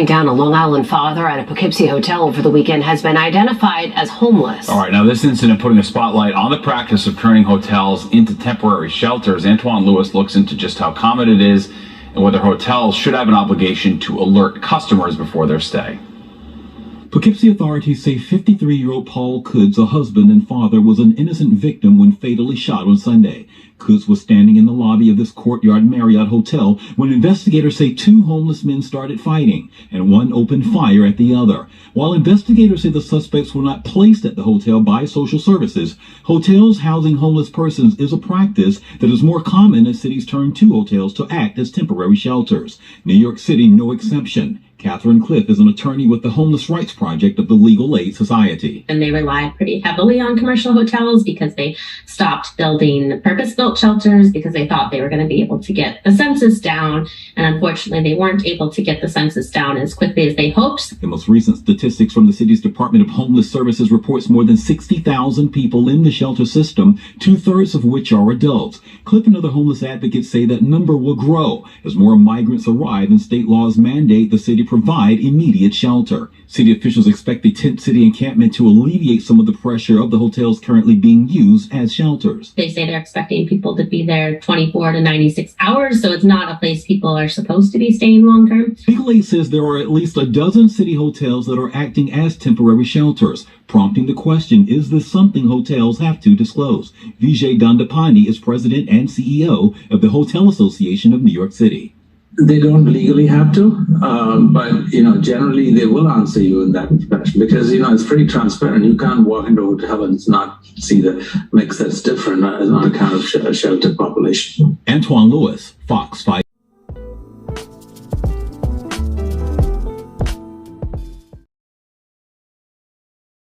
Down a Long Island father at a Poughkeepsie hotel over the weekend has been identified as homeless. All right, now this incident putting a spotlight on the practice of turning hotels into temporary shelters. Antoine Lewis looks into just how common it is and whether hotels should have an obligation to alert customers before their stay. Poughkeepsie authorities say 53-year-old Paul Kudz, a husband and father, was an innocent victim when fatally shot on Sunday. Kudz was standing in the lobby of this Courtyard Marriott hotel when investigators say two homeless men started fighting and one opened fire at the other. While investigators say the suspects were not placed at the hotel by social services, hotels housing homeless persons is a practice that is more common as cities turn to hotels to act as temporary shelters. New York City, no exception. Catherine Cliff is an attorney with the Homeless Rights Project of the Legal Aid Society. And they relied pretty heavily on commercial hotels because they stopped building purpose-built shelters because they thought they were going to be able to get the census down. And unfortunately, they weren't able to get the census down as quickly as they hoped. The most recent statistics from the city's Department of Homeless Services reports more than 60,000 people in the shelter system, 2/3 of which are adults. Cliff and other homeless advocates say that number will grow as more migrants arrive and state laws mandate the city provide immediate shelter. City officials expect the tent city encampment to alleviate some of the pressure of the hotels currently being used as shelters. They say they're expecting people to be there 24 to 96 hours, so it's not a place people are supposed to be staying long term. Legal Aid says there are at least a dozen city hotels that are acting as temporary shelters, prompting the question, is this something hotels have to disclose? Vijay Dandapani is president and CEO of the Hotel Association of New York City. They don't legally have to, but generally they will answer you in that fashion because it's pretty transparent. You can't walk into a hotel and not see the mix that's different on account of shelter population. Antoine Lewis, Fox 5.